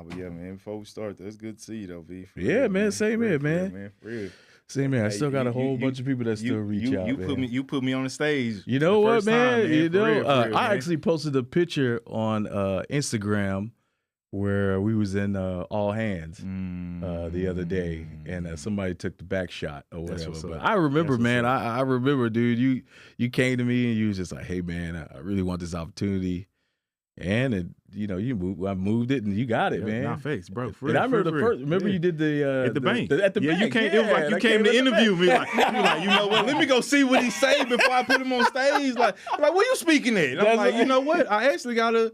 But yeah, man, before we start, that's good to see you, though, V. Yeah, real, man, same here, man. For real. Same here. I still got a whole bunch of people that still reach out, man. You put me on the stage. You know what, man? You know, I actually posted a picture on Instagram where we was in All Hands the other day, and somebody took the back shot or whatever. But I remember, man. I remember, dude. You came to me and you was just like, "Hey, man, I really want this opportunity." And I moved it, and you got it, man. Not face, bro. And I remember the first. Remember you did the at the bank. At the bank. You came. It was like you came to interview me. Like, you know what? Let me go see what he say before I put him on stage. Like where you speaking at? And I'm like, you know what? I actually gotta.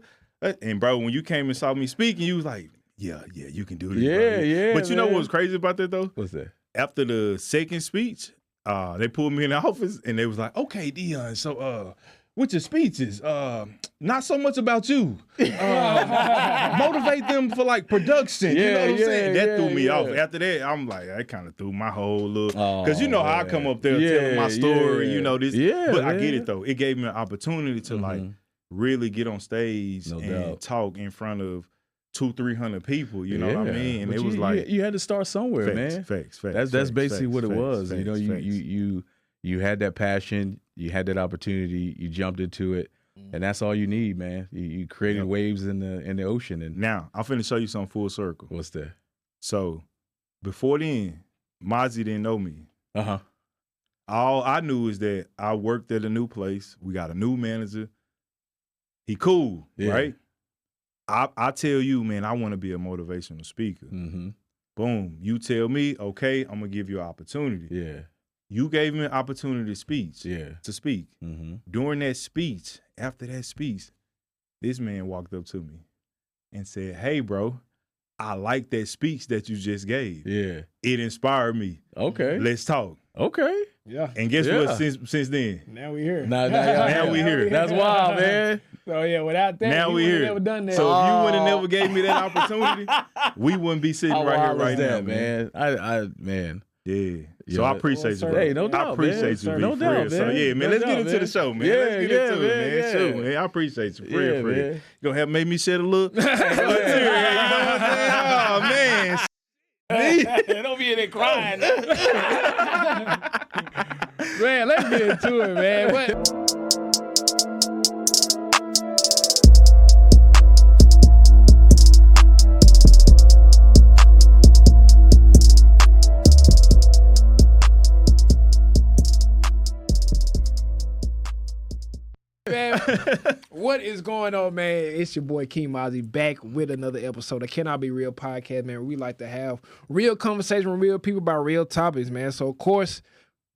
And bro, when you came and saw me speaking, you was like, yeah, you can do this. Yeah. But you know what was crazy about that though? What's that? After the second speach, they pulled me in the office and they was like, okay, Dion, so with your speeches, not so much about you. Motivate them for like production. You know what I'm saying? That threw me off. After that, I'm like, I kind of threw my whole look. Because you know how I come up there telling my story, you know, this. Yeah, but I get it though. It gave me an opportunity to like really get on stage and talk in front of 200-300 people, you know what I mean? And but it was like you had to start somewhere, man. Facts. That's basically what it was. You know, you had that passion, you had that opportunity, you jumped into it, and that's all you need, man. You created waves in the ocean. And now I'm finna show you something full circle. What's that? So before then, Mozzie didn't know me. All I knew is that I worked at a new place. We got a new manager. He cool, right? I tell you, man, I want to be a motivational speaker. Boom. You tell me, okay, I'm gonna give you an opportunity. Yeah. You gave me an opportunity to speak. During that speech, after that speech, this man walked up to me and said, hey, bro, I like that speech that you just gave. Yeah. It inspired me. Okay. Let's talk. Okay. Yeah. And guess what? Since then. Now we here. Now we here. That's wild, man. So yeah, without that, now we here. Never done that. So if you would have never gave me that opportunity, we wouldn't be sitting right here right now, man. Man. Yeah. So I appreciate you, bro. Hey, no doubt, I appreciate you, no doubt, man. So yeah, man, let's get into the show, man. Let's get into it, man. Shoot, man. I appreciate you, for real. You gonna have made me shed a look. You know what I'm saying? Oh man. Don't be in there crying. Man, let's get into it, man. What? Man, what is going on, man? It's your boy King Mozzie back with another episode of Cannot Be Real podcast, man. We like to have real conversation with real people about real topics, man. So, of course,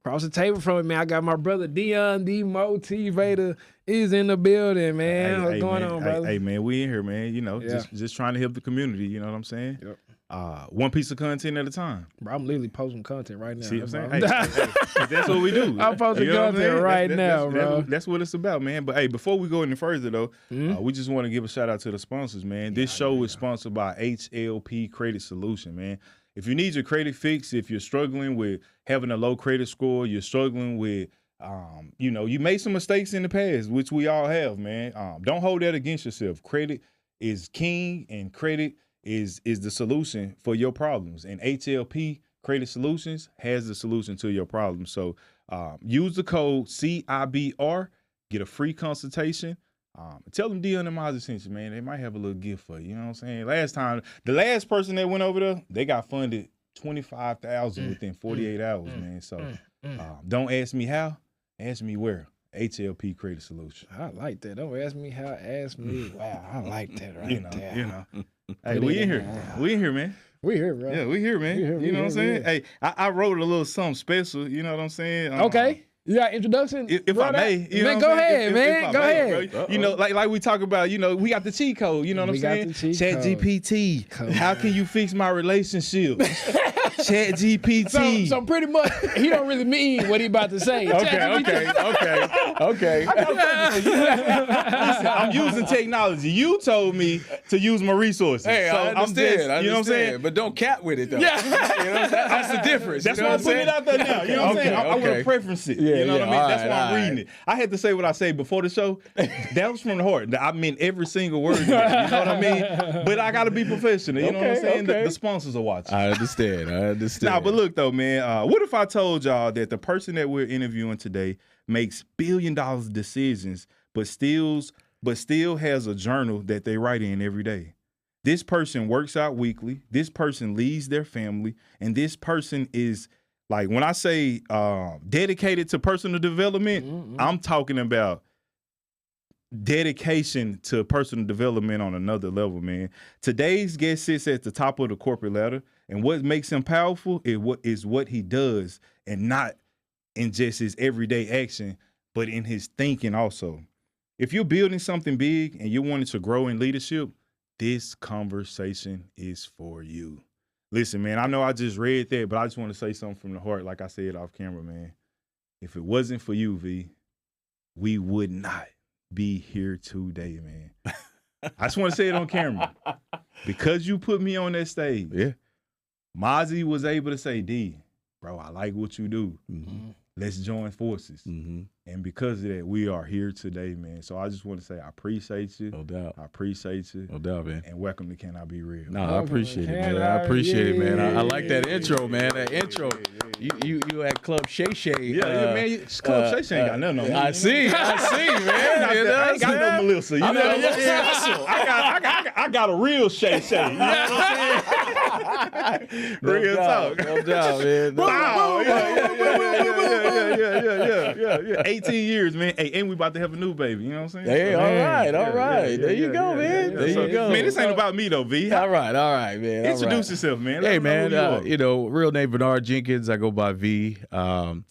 across the table from me, man, I got my brother Dion, the Motivator, is in the building, man. What's going on, brother? Hey, man, we in here, man. You know, just trying to help the community. You know what I'm saying? Yep. One piece of content at a time. Bro, I'm literally posting content right now. See what I'm saying? Hey, that's what we do. I'm posting content right now, bro. That's what it's about, man. But hey, before we go any further, though, we just want to give a shout out to the sponsors, man. This show is sponsored by HLP Credit Solution, man. If you need your credit fix, if you're struggling with having a low credit score, you're struggling with, you made some mistakes in the past, which we all have, man. Don't hold that against yourself. Credit is king, and credit is the solution for your problems. And HLP Credit Solutions has the solution to your problem. So use the code CIBR, get a free consultation. Tell them Dion and Mozzie sent you, man. They might have a little gift for you. You know what I'm saying? The last person that went over there, they got funded $25,000 within 48 hours, man. So don't ask me how, ask me where. HLP Credit Solution. I like that. Don't ask me how, ask me. Wow, I like that right there. You know. Hey, we in here. We in here, man. We here, bro. Yeah, we here, man. You know what I'm saying? Hey, I wrote a little something special. You know what I'm saying? Okay. You got introduction? If I may. You man, go ahead, man. Go ahead. Bro. You know, like we talk about, we got the cheat code. You know what I'm saying? ChatGPT. How can you fix my relationship? Chat GPT. So pretty much, he don't really mean what he about to say. Okay. Listen, I'm using technology. You told me to use my resources. Hey, so I understand. You know what I'm saying? But don't cap with it, though. Yeah. You know what I'm saying? That's the difference. That's you why know I'm putting it out there now. You know what I'm saying? I want to preference it. Yeah, you know what I mean? That's why I'm reading right. it. I had to say what I say before the show. That was from the heart. I meant every single word of that. You know what I mean? But I got to be professional. You know what I'm saying? The sponsors are watching. I understand. Nah, but look, though, man. What if I told y'all that the person that we're interviewing today makes billion-dollar decisions, but still has a journal that they write in every day? This person works out weekly. This person leads their family. And this person is, like, when I say dedicated to personal development, I'm talking about dedication to personal development on another level, man. Today's guest sits at the top of the corporate ladder, and what makes him powerful is what he does, and not in just his everyday action, but in his thinking also. If you're building something big and you're wanting to grow in leadership, this conversation is for you. Listen, man, I know I just read that, but I just want to say something from the heart, like I said off camera, man. If it wasn't for you, V, we would not be here today, man. I just want to say it on camera. Because you put me on that stage, Mozzie was able to say, D, bro, I like what you do. Mm-hmm. Let's join forces. Mm-hmm. And because of that, we are here today, man. So I just want to say I appreciate you. No doubt. I appreciate you. No doubt, man. And welcome to Can I Be Real? No, I appreciate it, man. I appreciate it, man. I like that intro, man. That intro. You at Club Shay Shay. Yeah, man. Club Shay Shay ain't got nothing on me. I see, man. I ain't got no Melissa. You know what I'm saying? I got a real Shay Shay. You know what I'm saying? Real talk. No doubt, man. Wow. Yeah. 18 years, man. Hey, and we about to have a new baby. You know what I'm saying? Hey, all right. There you go, man. There you go. Man, this ain't about me, though, V. All right, man. Introduce yourself, man. Hey, man. Real name Vernard Jenkins. I go by V. Born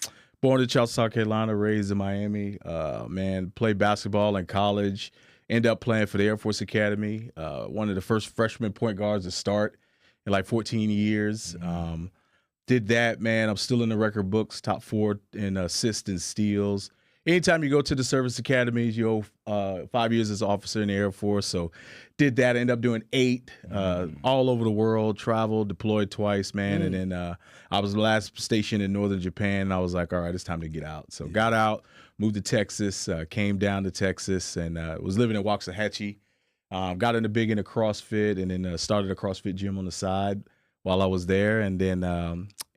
in Charleston, South Carolina, raised in Miami. Man, played basketball in college. Ended up playing for the Air Force Academy. One of the first freshman point guards to start in like 14 years. Did that, man. I'm still in the record books, top 4 in assists and steals. Anytime you go to the service academies, you owe 5 years as an officer in the Air Force. So did that, ended up doing 8 all over the world, traveled, deployed twice, man. And then I was the last stationed in northern Japan, and I was like, all right, it's time to get out. So got out, moved to Texas, came down to Texas, and was living in Waxahachie. Got into big into CrossFit, and then started a CrossFit gym on the side while I was there, and then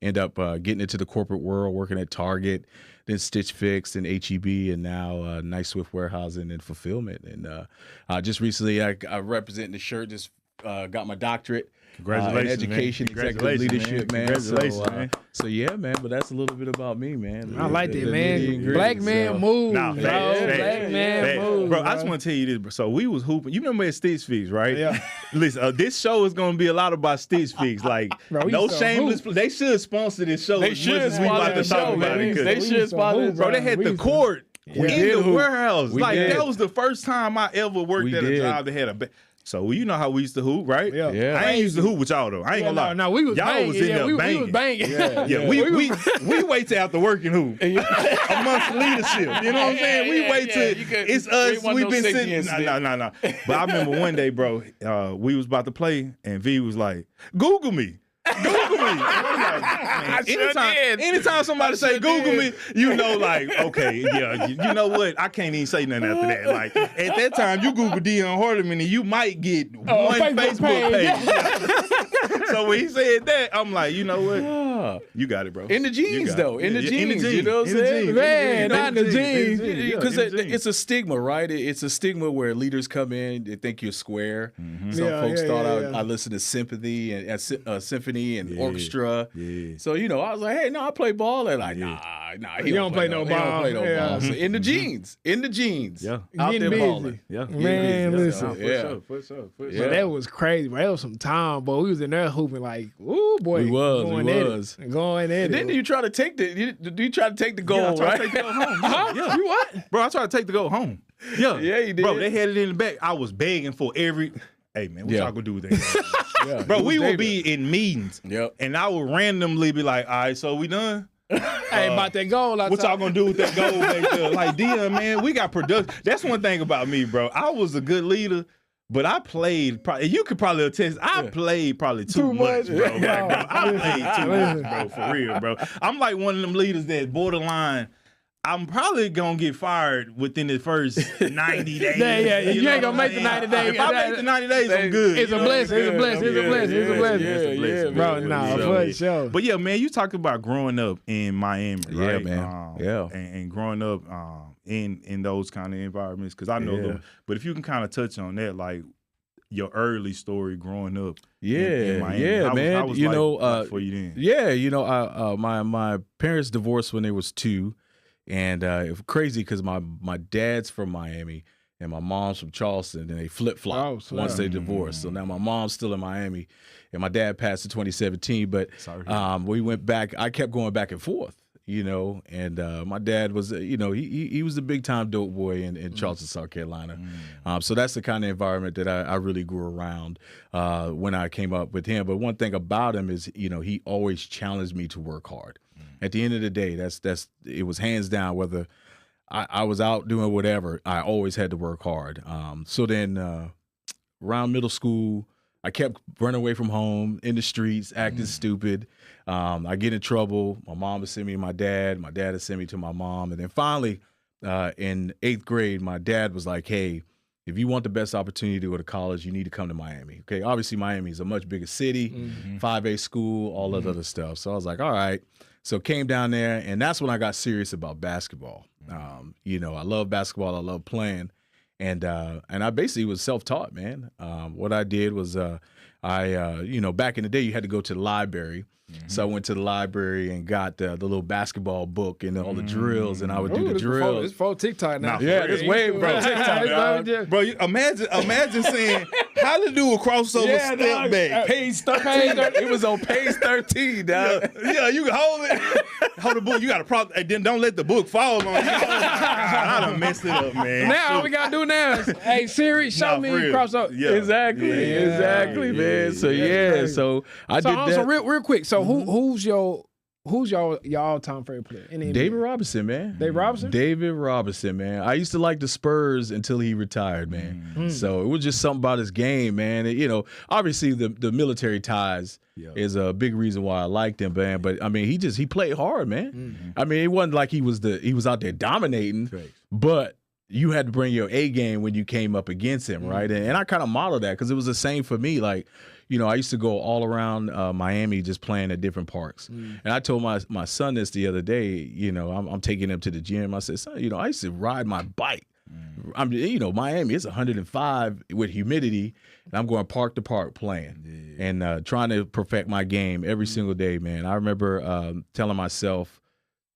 end up getting into the corporate world, working at Target, then Stitch Fix and HEB, and now Nice Swift Warehousing and Fulfillment. And just recently, I represent the shirt, just got my doctorate. Congratulations, in education, man. executive leadership, man. Congratulations, man. So yeah, man. But that's a little bit about me, man. I like that, man. Black man move, bro. Black man move, bro. I just want to tell you this, bro. So we was hooping. You remember at Stitch Fix, right? Yeah. Listen, this show is going to be a lot about Stitch Fix. Like, bro, no shameless. They should sponsor this show. They should as much as we about to talk about it. They should sponsor, bro. They had the court in the warehouse. Like that was the first time I ever worked at a job that had a. So you know how we used to hoop, right? Yeah. I ain't used to hoop with y'all though. I ain't gonna lie. No, we was y'all banging. was in there banging. We was banging. We wait till after work and hoop amongst leadership. You know what I'm saying? We wait till it's us. We've been sitting. No. But I remember one day, bro. We was about to play, and V was like, "Google me." Google me. Anytime somebody say Google me, you know, like, okay, yeah, you know what? I can't even say nothing after that. Like, at that time, you Google Deion Hardeman and you might get one Facebook page. Yeah. So when he said that, I'm like, you know what? You got it, bro. In the jeans, though. In the jeans. You know what I'm saying? Man, not in the jeans. Because it's a stigma, right? It's a stigma where leaders come in, they think you're square. Some folks thought I listened to Symphony and Symphony and orchestra. Yeah. So, you know, I was like, hey, no, I play ball. And like, nah, he don't play no ball. He don't play no ball. So in the jeans. Yeah. Out there balling. Yeah. Man, listen. For sure. Yeah. That was crazy, bro. That was some time, boy. We was in there hooping like, ooh, boy. We was. Going at it. And then you try to take the goal, right? Take the goal home. Yeah. You what? Bro, I tried to take the goal home. Yeah. Yeah, you did. Bro, they had it in the back. I was begging for every... Hey, man, what y'all gonna do with that? Yeah. Bro, we would be in meetings. Yep. And I would randomly be like, all right, so we done? Hey, about that goal. What y'all gonna do with that goal back there? Like, Dion, man, we got production. That's one thing about me, bro. I was a good leader, but I played, you could probably attest, I played probably too much, bro. Like, bro. I played too much, bro, for real, bro. I'm like one of them leaders that borderline, I'm probably gonna get fired within the first 90 days. Yeah, you ain't gonna make the 90 days. If I make the 90 days, I'm good. It's a blessing. It's a blessing. It's a blessing. It's a blessing. Yeah, bro. Nah, for sure. But yeah, man, you talked about growing up in Miami, right? Yeah, man. And growing up in those kind of environments, because I know them. But if you can kind of touch on that, like your early story growing up. In Miami. Man. How was life for you then? Yeah, my parents divorced when they was 2. And it was crazy because my dad's from Miami and my mom's from Charleston, and they flip-flop once they divorced. So now my mom's still in Miami, and my dad passed in 2017. But we went back. I kept going back and forth, and my dad was, he was a big-time dope boy in Charleston, South Carolina. So that's the kind of environment that I really grew around when I came up with him. But one thing about him is, he always challenged me to work hard. At the end of the day, it was hands down. Whether I was out doing whatever, I always had to work hard. So then, around middle school, I kept running away from home in the streets, acting stupid. I get in trouble. My mom would send me to my dad. My dad would send me to my mom. And then finally, in 8th grade, my dad was like, "Hey, if you want the best opportunity to go to college, you need to come to Miami." Okay, obviously Miami is a much bigger city, 5A school, all that other stuff. So I was like, all right. So came down there, and that's when I got serious about basketball. I love basketball. I love playing. And I basically was self-taught, man. What I did was back in the day, you had to go to the library. So I went to the library and got the little basketball book and all the drills, and I would do the drills. It's for TikTok now. Yeah, it's way bro. TikTok. Bro, imagine saying how to do a crossover step back. Page 13. It was on page 13, dog. Yeah, you can hold it. Hold the book. You got to and then don't let the book fall on you. I done messed it up, man. Now all we gotta do now is, hey Siri, show me crossover. Yeah. Exactly, man. So so I did that. So real quick. So who's your all-time favorite player? David Robinson, man. David Robinson, man. I used to like the Spurs until he retired, man. So it was just something about his game, man. Obviously the military ties is a big reason why I liked him, man. But I mean, he played hard, man. I mean, it wasn't like he was out there dominating, but you had to bring your A game when you came up against him, right? And I kind of modeled that because it was the same for me. Like, I used to go all around Miami just playing at different parks. And I told my son this the other day, I'm taking him to the gym. I said, son, I used to ride my bike. Miami, it's 105 with humidity, and I'm going park to park playing and trying to perfect my game every single day, man. I remember telling myself,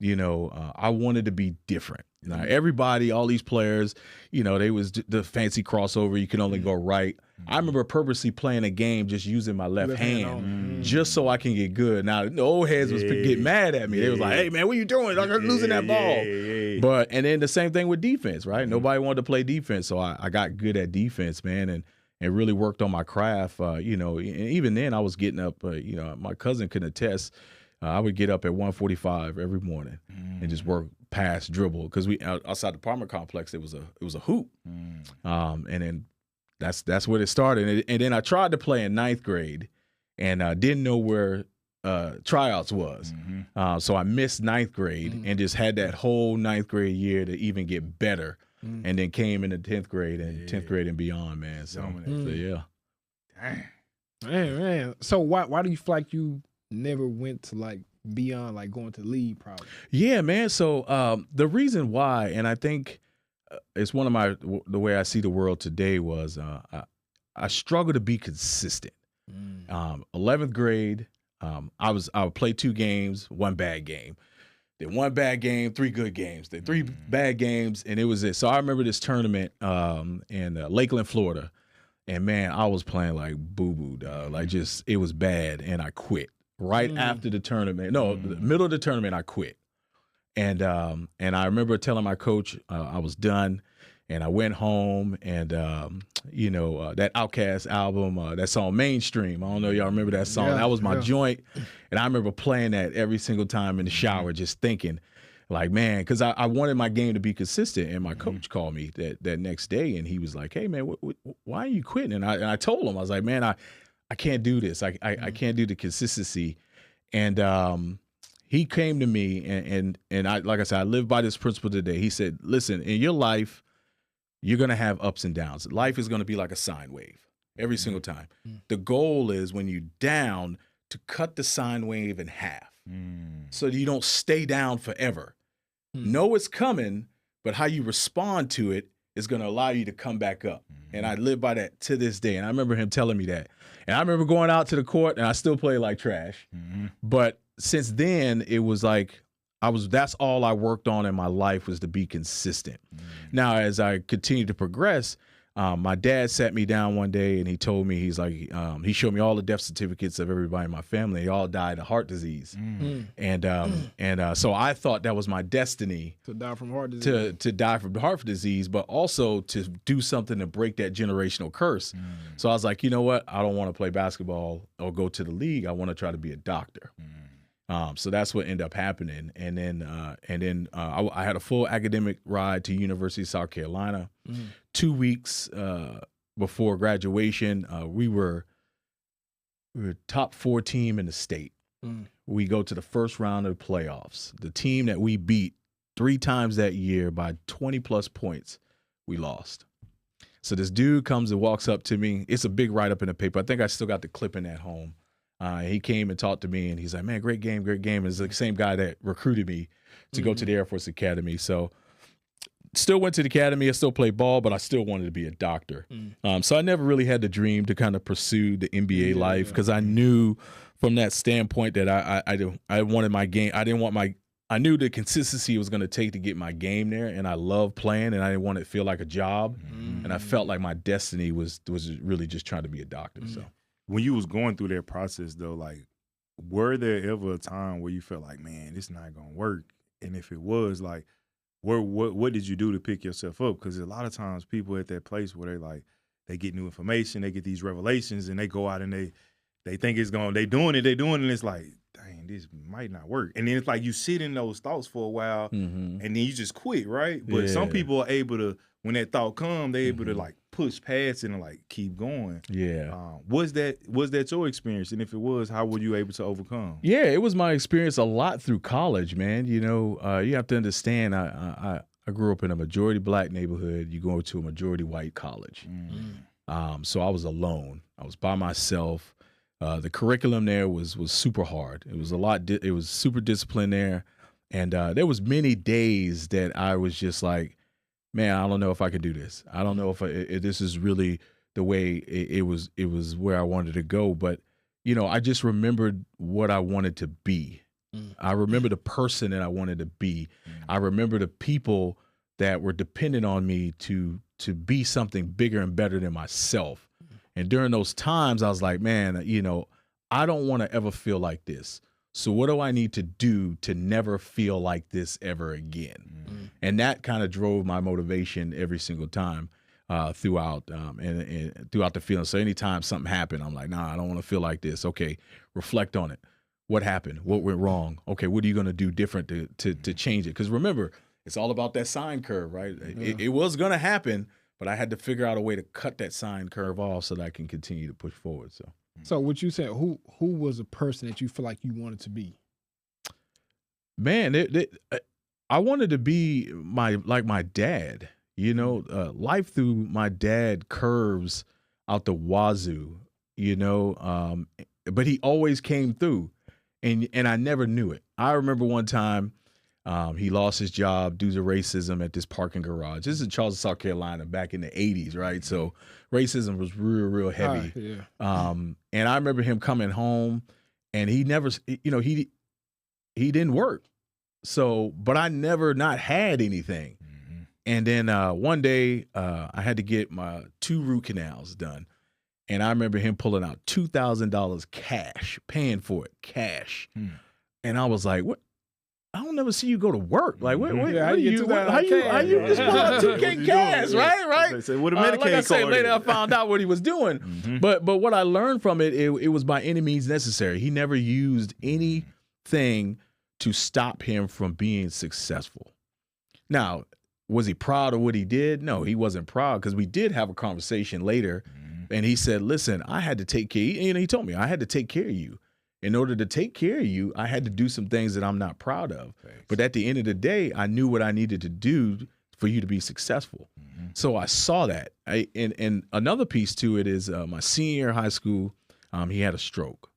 I wanted to be different. Now, everybody, all these players, they was the fancy crossover. You can only go right. I remember purposely playing a game just using my left hand just so I can get good. Now, the old heads was getting mad at me. They was like, hey, man, what you doing? You're losing that ball. And then the same thing with defense, right? Nobody wanted to play defense, so I got good at defense, man, and really worked on my craft. And even then I was getting up, my cousin can attest, I would get up at 1:45 every morning and just work pass dribble because we outside the apartment complex it was a hoop, and then that's where it started. And then I tried to play in 9th grade and didn't know where tryouts was, so I missed 9th grade and just had that whole 9th grade year to even get better, and then came into 10th grade and 10th grade and beyond, man. So yeah. Man. So why do you feel like you never went to like beyond like going to league probably? Yeah, man. So the reason why, and I think it's one of the way I see the world today was I struggle to be consistent. 11th grade, I would play 2 games, 1 bad game. Then 1 bad game, 3 good games. Then 3 bad games, and it was it. So I remember this tournament in Lakeland, Florida, and man, I was playing like boo-boo, dog. Like just it was bad, and I quit. Right after the tournament, the middle of the tournament, I quit. And I remember telling my coach I was done, And I went home and, that Outkast album, that song Mainstream. I don't know if y'all remember that song. That was my joint. And I remember playing that every single time in the shower, just thinking like, man, because I wanted my game to be consistent. And my coach called me that next day and he was like, hey, man, why are you quitting? And I told him, I was like, man, I can't do this. I can't do the consistency. And he came to me and I, like I said, I live by this principle today. He said, listen, in your life, you're going to have ups and downs. Life is going to be like a sine wave every single time. The goal is when you're down to cut the sine wave in half so that you don't stay down forever. Know it's coming, but how you respond to it is going to allow you to come back up. And I live by that to this day. And I remember him telling me that. And I remember going out to the court and I still play like trash. But since then, it was like, that's all I worked on in my life was to be consistent. Now, as I continued to progress, my dad sat me down one day and he told me, he's like, he showed me all the death certificates of everybody in my family. They all died of heart disease. And so I thought that was my destiny to die from heart disease, to die from heart disease, but also to do something to break that generational curse. So I was like, you know what? I don't want to play basketball or go to the league. I want to try to be a doctor. So that's what ended up happening. And then I had a full academic ride to University of South Carolina. 2 weeks before graduation, we were top 4 team in the state. We go to the first round of the playoffs. The team that we beat 3 times that year by 20-plus points, we lost. So this dude comes and walks up to me. It's a big write-up in the paper. I think I still got the clipping at home. He came and talked to me, and he's like, man, great game, great game. It's the same guy that recruited me to go to the Air Force Academy. So still went to the academy. I still played ball, but I still wanted to be a doctor. So I never really had the dream to kind of pursue the NBA life because I knew from that standpoint that I wanted my game. I knew the consistency it was going to take to get my game there, and I love playing, and I didn't want it to feel like a job. And I felt like my destiny was really just trying to be a doctor. So. When you was going through that process, though, like, were there ever a time where you felt like, man, this not gonna work? And if it was, like, what did you do to pick yourself up? Because a lot of times people at that place where they get new information, they get these revelations, and they go out and they think it's going, they doing it, and it's like, dang, this might not work. And then it's like you sit in those thoughts for a while, and then you just quit, right? But some people are able to, when that thought comes, they're able to like push past it and like keep going. Was that your experience? And if it was, how were you able to overcome? Yeah, it was my experience a lot through college, man. You know, you have to understand, I grew up in a majority black neighborhood. You go to a majority white college. So I was alone. I was by myself. The curriculum there was super hard. It was it was super disciplined there. And there was many days that I was just like, man, I don't know if I could do this. I don't know if this is really the way it was where I wanted to go. But, you know, I just remembered what I wanted to be. I remember the person that I wanted to be. I remember the people that were dependent on me to be something bigger and better than myself. And during those times, I was like, man, you know, I don't want to ever feel like this. So what do I need to do to never feel like this ever again? And that kind of drove my motivation every single time throughout and throughout the feeling. So anytime something happened, I'm like, nah, I don't want to feel like this. Okay, reflect on it. What happened? What went wrong? Okay, what are you going to do different to change it? Because remember, it's all about that sine curve, right? It was going to happen, but I had to figure out a way to cut that sine curve off so that I can continue to push forward. So what you said, who was a person that you feel like you wanted to be? Man, I wanted to be my dad. You know, life through my dad curves out the wazoo. You know, but he always came through, and I never knew it. I remember one time he lost his job due to racism at this parking garage. This is in Charleston, South Carolina, back in the 80s, right? So racism was real heavy. And I remember him coming home, and he never, you know, he didn't work. So, but I never not had anything. And then one day I had to get my 2 root canals done. And I remember him pulling out $2,000 cash, paying for it, cash. And I was like, what? I don't never see you go to work. Like, how you just pull out 2K cash, right? Say, with a Medicaid like I say, card. later I found out what he was doing. But what I learned from it was by any means necessary. He never used anything to stop him from being successful. Now, was he proud of what he did? No, he wasn't proud, because we did have a conversation later, and he said, listen, I had to take care. He told me, I had to take care of you. In order to take care of you, I had to do some things that I'm not proud of. Thanks. But at the end of the day, I knew what I needed to do for you to be successful. So I saw that. And another piece to it is my senior year of high school, he had a stroke.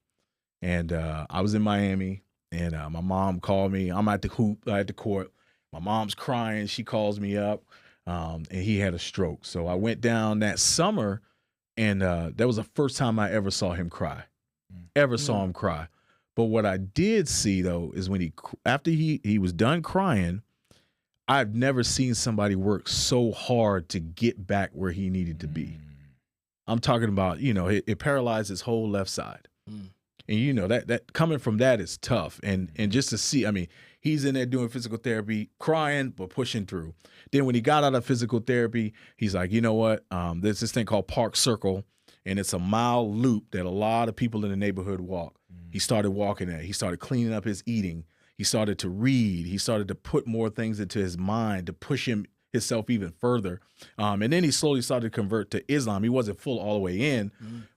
And I was in Miami, and my mom called me. I'm at the court. My mom's crying. She calls me up, and he had a stroke. So I went down that summer, and that was the first time I ever saw him cry. Saw him cry. But what I did see, though, is when after he was done crying, I've never seen somebody work so hard to get back where he needed to be. I'm talking about, it paralyzed his whole left side. And that coming from that is tough. And just to see, I mean, he's in there doing physical therapy, crying, but pushing through. Then when he got out of physical therapy, he's like, you know what? There's this thing called Park Circle, and it's a mile loop that a lot of people in the neighborhood walk. He started walking that. He started cleaning up his eating. He started to read. He started to put more things into his mind to push himself even further. And then he slowly started to convert to Islam. He wasn't full all the way in,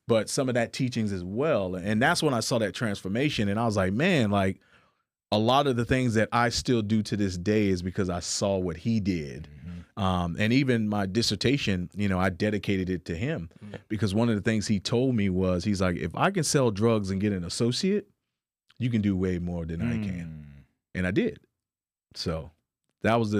but some of that teachings as well. And that's when I saw that transformation. And I was like, man, like a lot of the things that I still do to this day is because I saw what he did. And even my dissertation, I dedicated it to him because one of the things he told me was, he's like, if I can sell drugs and get an associate, you can do way more than I can. And I did. So that was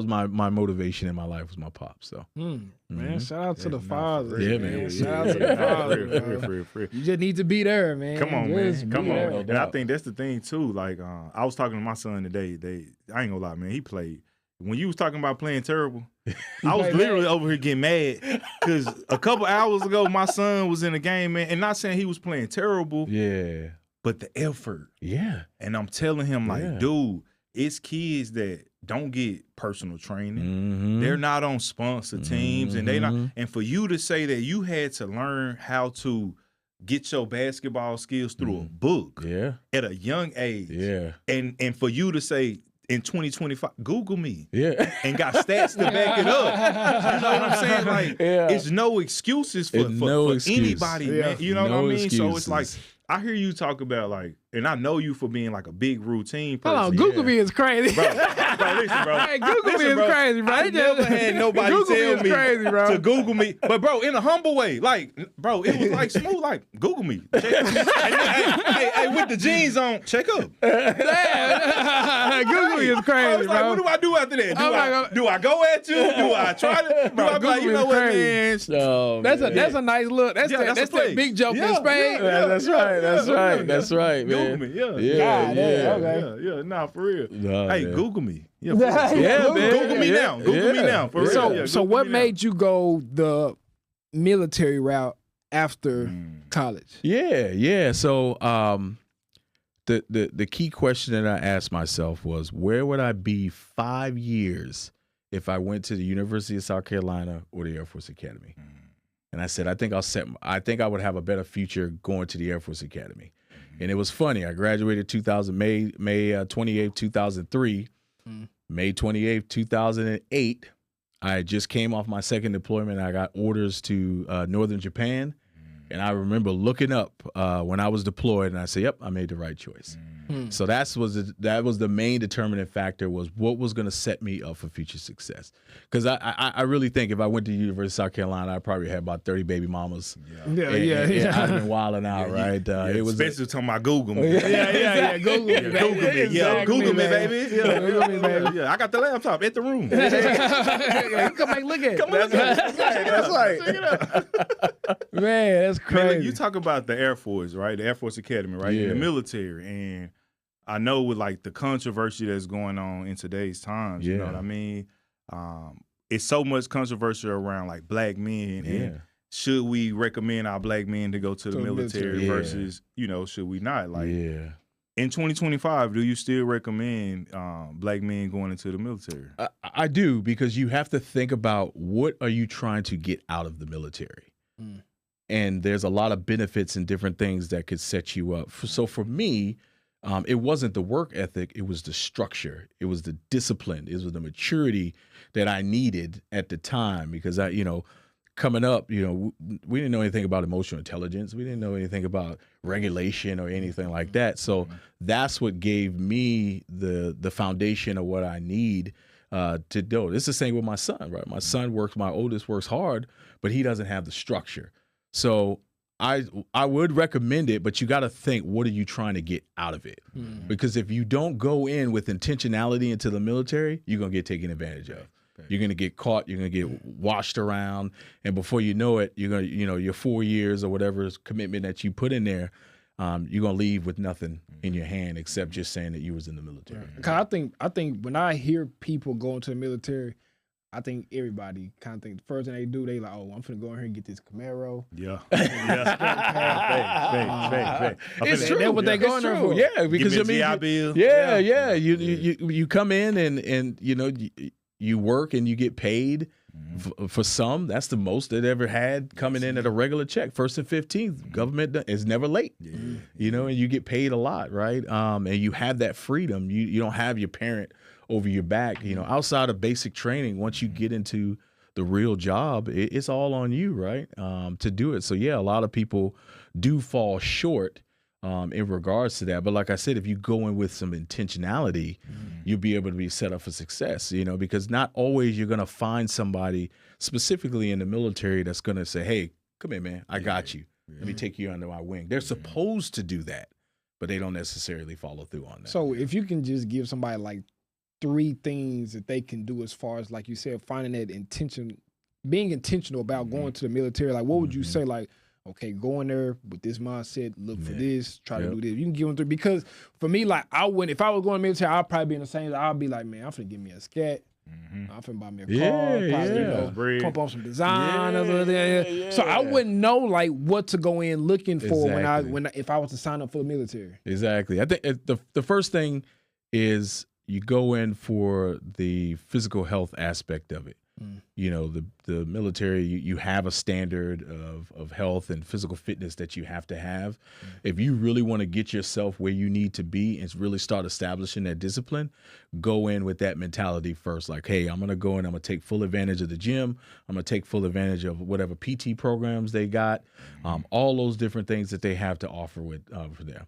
my motivation in my life, was my pop. So man, shout out to the father. Yeah, man. Shout out to the father. You just need to be there, man. Come on, man. Come on. No And doubt. I think that's the thing too. Like I was talking to my son today. I ain't gonna lie, man. He played. When you was talking about playing terrible, I was literally over here getting mad because a couple hours ago my son was in a game, man, and not saying he was playing terrible, but the effort. Yeah. And I'm telling him, like, dude, it's kids that don't get personal training. They're not on sponsor teams, and they not. And for you to say that you had to learn how to get your basketball skills through a book at a young age, and for you to say, in 2025, Google me. And got stats to back it up. You know what I'm saying? Like, it's no excuses for anybody, man. You know what I mean? Excuses. So it's like, I hear you talk about, like, and I know you for being like a big routine person. Hold on, Google me is crazy. Bro, listen, bro. Hey, Google me is crazy, bro. I never had nobody Google tell me crazy, bro. to Google me. But, bro, in a humble way. Like, bro, it was like smooth, like, Google me. Hey, with the jeans on, check up. Google me is crazy, I was like, bro. what do I do after that? Do I go at you? Do I try to? Do I be like, you know what, man? That's a nice look. That's that big joke in Spain. That's right, man. Google me, Okay. Nah, for real. Nah, hey, man. Google me. man. Google me now. Google me now. For real. So what made you go the military route after college? Yeah. So the key question that I asked myself was, where would I be 5 years if I went to the University of South Carolina or the Air Force Academy? And I said, I think I would have a better future going to the Air Force Academy. And it was funny. I graduated May 28th, 2003. May 28th, 2008, I just came off my second deployment. I got orders to northern Japan. And I remember looking up when I was deployed, and I said, yep, I made the right choice. So that was the main determining factor, was what was going to set me up for future success. Because I really think if I went to the University of South Carolina, I probably had about 30 baby mamas. Yeah. I'd have been wilding out, right? It was especially talking about Google me. Google me. Google me. Exactly, Google me, man. baby. Google me, baby. I got the laptop at the room. Come back, look at it. Come on, that's right. Check it out. Man, that's crazy. Man, look, you talk about the Air Force, right? The Air Force Academy, right? In the military. And I know with like the controversy that's going on in today's times, you know what I mean? It's so much controversy around like black men. And should we recommend our black men to go to the military versus, should we not? Like, In 2025, do you still recommend black men going into the military? I do, because you have to think about what are you trying to get out of the military. And there's a lot of benefits and different things that could set you up. So for me, it wasn't the work ethic, it was the structure, it was the discipline, it was the maturity that I needed at the time, because coming up, we didn't know anything about emotional intelligence. We didn't know anything about regulation or anything like that. So that's what gave me the foundation of what I need to do. It's the same with my son, right? My son my oldest works hard, but he doesn't have the structure. So I would recommend it, but you got to think, what are you trying to get out of it? Because if you don't go in with intentionality into the military, you're going to get taken advantage of. You're going to get caught. You're going to get washed around. And before you know it, you're going to, your 4 years or whatever commitment that you put in there, you're going to leave with nothing in your hand except just saying that you was in the military. Because I think when I hear people going to the military, I think everybody kind of think the first thing they do, they like, oh, I'm finna go in here and get this Camaro. Yeah. It's true. That's what they going there for. Yeah, because give me a GI Bill. Yeah. You come in and you work and you get paid. For some, that's the most they've ever had coming in at a regular check. 1st and 15th, government is never late. And you get paid a lot, right? And you have that freedom. You don't have your parent over your back. Outside of basic training, once you get into the real job, it's all on you, right? To do it. So yeah, a lot of people do fall short in regards to that. But like I said, if you go in with some intentionality, you'll be able to be set up for success, because not always you're going to find somebody specifically in the military that's going to say, hey, come here, man, I got you. Let me take you under my wing. They're supposed to do that, but they don't necessarily follow through on that. So if you can just give somebody like 3 things that they can do as far as, like you said, finding that intention, being intentional about going to the military, like what would you say, like, okay, go in there with this mindset, look for this, try to do this. You can give them 3, because for me, like, if I was going to the military, I'd probably be in the same, I'd be like, man, I'm finna give me a scat. I'm finna buy me a car, probably, pump on some design. So I wouldn't know like what to go in looking for if I was to sign up for the military. Exactly. I think the first thing is you go in for the physical health aspect of it. The military, you have a standard of health and physical fitness that you have to have. If you really want to get yourself where you need to be and really start establishing that discipline, go in with that mentality first. Like, hey, I'm going to go in, I'm going to take full advantage of the gym. I'm going to take full advantage of whatever PT programs they got, all those different things that they have to offer for them.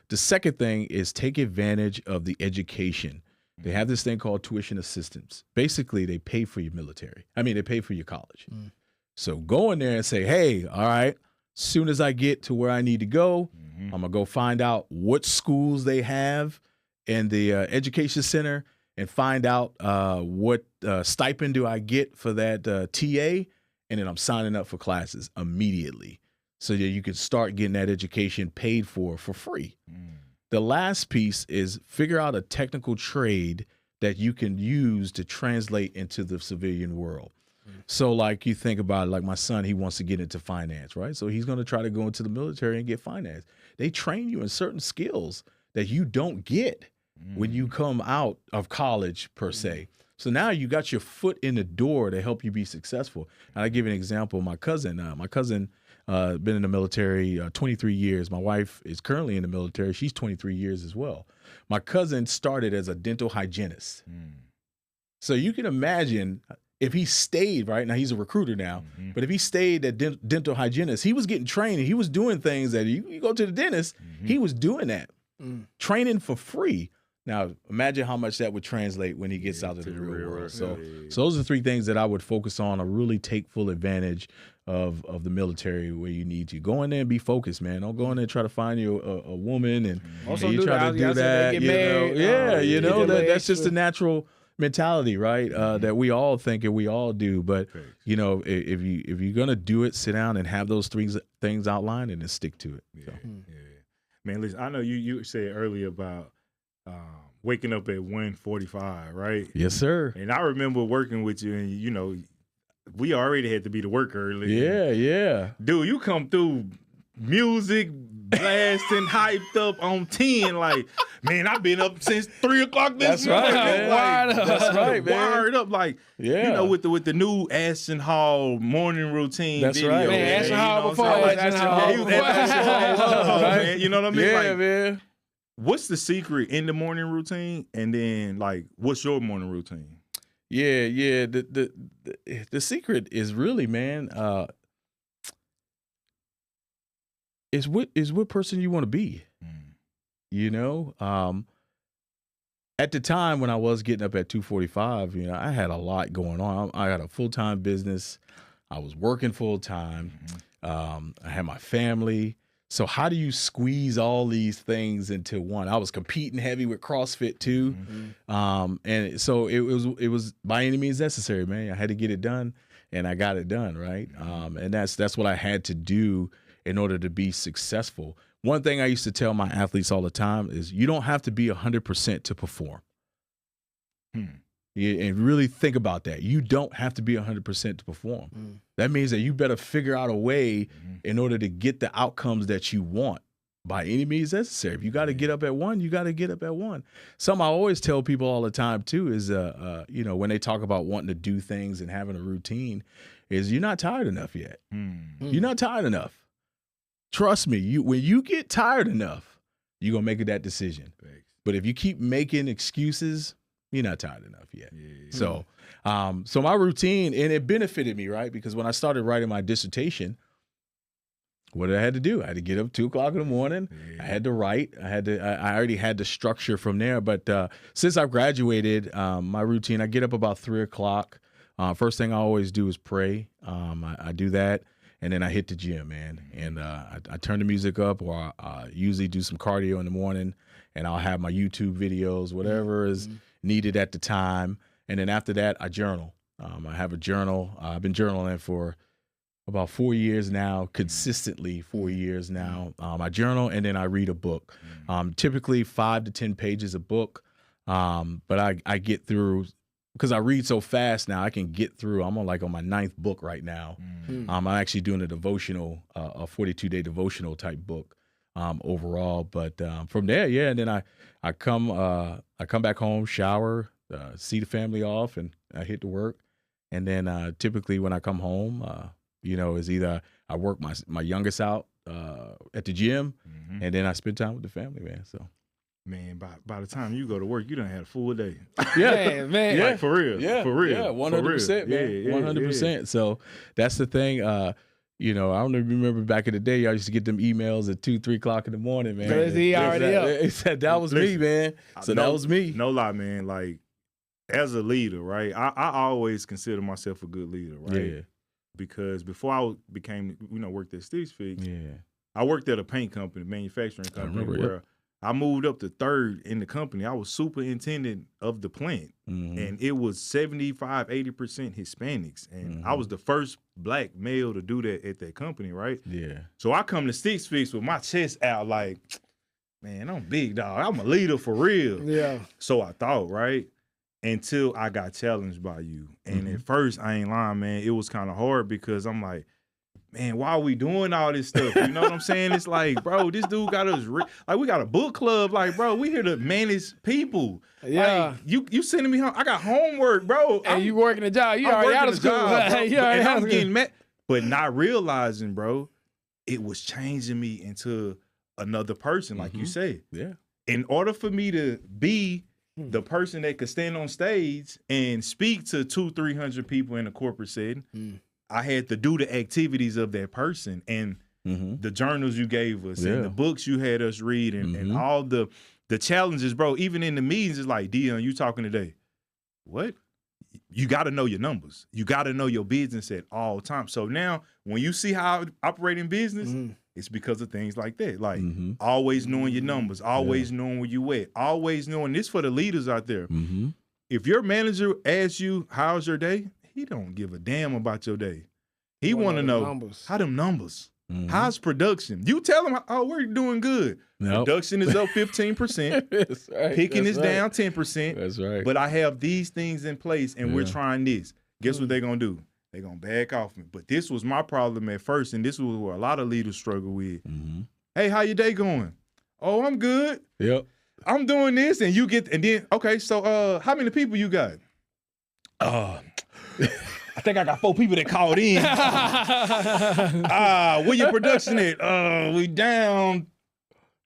The second thing is take advantage of the education. They have this thing called tuition assistance. Basically, they pay for your they pay for your college. So go in there and say, hey, all right, soon as I get to where I need to go, I'm going to go find out what schools they have in the education center and find out what stipend do I get for that TA, and then I'm signing up for classes immediately so that you can start getting that education paid for free. The last piece is figure out a technical trade that you can use to translate into the civilian world. So like you think about it, like my son, he wants to get into finance, right? So he's going to try to go into the military and get finance. They train you in certain skills that you don't get when you come out of college per se. So now you got your foot in the door to help you be successful. And I give you an example. My cousin been in the military 23 years. My wife is currently in the military. She's 23 years as well. My cousin started as a dental hygienist. So you can imagine if he stayed, right? Now he's a recruiter now, but if he stayed at dental hygienist, he was getting trained. He was doing things that you go to the dentist, he was doing that. Training for free. Now, imagine how much that would translate when he gets out of the real world. So those are 3 things that I would focus on or really take full advantage of the military where you need to. Go in there and be focused, man. Don't go in there and try to find you a woman and you try to do that. That's just a natural mentality, right? That we all think and we all do. But, if you're going to do it, sit down and have those 3 things outlined and then stick to it. Man, listen, I know you said earlier about waking up at 1:45, right? Yes, sir. And I remember working with you, and we already had to be to work early. Yeah. Dude, you come through music, blasting, hyped up on 10. Like, man, I've been up since 3 o'clock this morning. That's right, man. Wired up, like, you know, with the new Ashton Hall morning routine. That's video, right, man. Ashton Hall before Ashton Hall, man. You know what I mean? Yeah, like, man. What's the secret in the morning routine? And then, like, what's your morning routine? Yeah. The secret is really, man, is what person you want to be. You know, at the time when I was getting up at 2:45, you know, I had a lot going on. I had a full-time business. I was working full-time. I had my family. So how do you squeeze all these things into one? I was competing heavy with CrossFit too. And so it was by any means necessary, man. I had to get it done, and I got it done, right? And that's what I had to do in order to be successful. One thing I used to tell my athletes all the time is you don't have to be 100% to perform. Yeah, and really think about that. You don't have to be 100% to perform. That means that you better figure out a way in order to get the outcomes that you want by any means necessary. If you got to get up at 1, you got to get up at 1. Something I always tell people all the time too is, you know, when they talk about wanting to do things and having a routine, is you're not tired enough yet. You're not tired enough. Trust me, when you get tired enough, you're going to make that decision. But if you keep making excuses, you're not tired enough yet. So my routine, and it benefited me, right? Because when I started writing my dissertation, what did I had to do? I had to get up 2 o'clock in the morning. I had to write. I already had the structure from there. But since I've graduated, my routine, I get up about 3 o'clock. First thing I always do is pray. I do that. And then I hit the gym, man. And I turn the music up, or I usually do some cardio in the morning, and I'll have my YouTube videos, whatever is needed at the time. And then after that, I journal. I have a journal. I've been journaling for about 4 years now, consistently 4 years now. I journal, and then I read a book. Typically 5 to 10 pages a book. But I get through, because I read so fast now, I can get through. I'm on my 9th book right now. I'm actually doing a devotional, a 42-day devotional type book overall. But from there, yeah, and then I come back home, shower, see the family off, and I hit to work. And then typically when I come home, you know, is either I work my youngest out at the gym, and then I spend time with the family, man. So. Man, by the time you go to work, you done had a full day. Yeah, man. Like, for real. Yeah, for real. Yeah, 100%, man. 100%. So that's the thing. You know, I don't remember back in the day, I used to get them emails at 2, 3 o'clock in the morning, man. He already up. It said that was me, man. So that was me. No lie, man. Like, as a leader, right? I always consider myself a good leader, right? Yeah. Because before I became, worked at Stitch Fix, I worked at a paint company, manufacturing company, where I moved up to 3rd in the company. I was superintendent of the plant, and it was 75, 80% Hispanics. And I was the first black male to do that at that company, right? Yeah. So I come to Stitch Fix with my chest out like, man, I'm big dog. I'm a leader for real. Yeah. So I thought, right? Until I got challenged by you. And at first, I ain't lying, man, it was kind of hard because I'm like, man, why are we doing all this stuff? You know what I'm saying? It's like, bro, this dude got us, like, we got a book club. Like, bro, we here to manage people. Yeah. Like, you sending me home. I got homework, bro. And you working a job. You already out of school. I'm getting mad. But not realizing, bro, it was changing me into another person, like you say. Yeah. In order for me to be the person that could stand on stage and speak to 200-300 people in a corporate setting, I had to do the activities of that person and the journals you gave us and the books you had us read and all the challenges, bro. Even in the meetings, it's like, Dion, you talking today. What? You got to know your numbers. You got to know your business at all times. So now when you see how I operate in business, it's because of things like that. Like always knowing your numbers, always knowing where you at, always knowing this for the leaders out there. If your manager asks you, how's your day? He don't give a damn about your day. He want to know how them numbers. How's production? You tell him, oh, we're doing good. Production is up 15%. That's right. Picking is down 10%. That's right. But I have these things in place, and we're trying this. Guess what they're going to do? They're going to back off me. But this was my problem at first, and this was where a lot of leaders struggle with. Hey, how your day going? Oh, I'm good. Yep. I'm doing this, and you get, and then, okay, so how many people you got? I think I got 4 people that called in. Where your production at? We down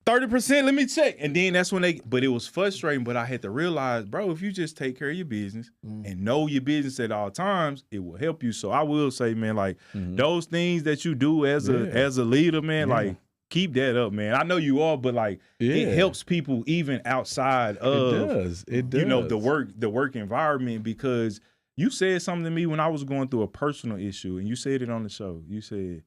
30%. Let me check. And then that's when but it was frustrating, but I had to realize, bro, if you just take care of your business and know your business at all times, it will help you. So I will say, man, like those things that you do as a leader, man, like keep that up, man. I know you are, but like it helps people even outside of it does. You know, the work environment, because you said something to me when I was going through a personal issue, and you said it on the show. You said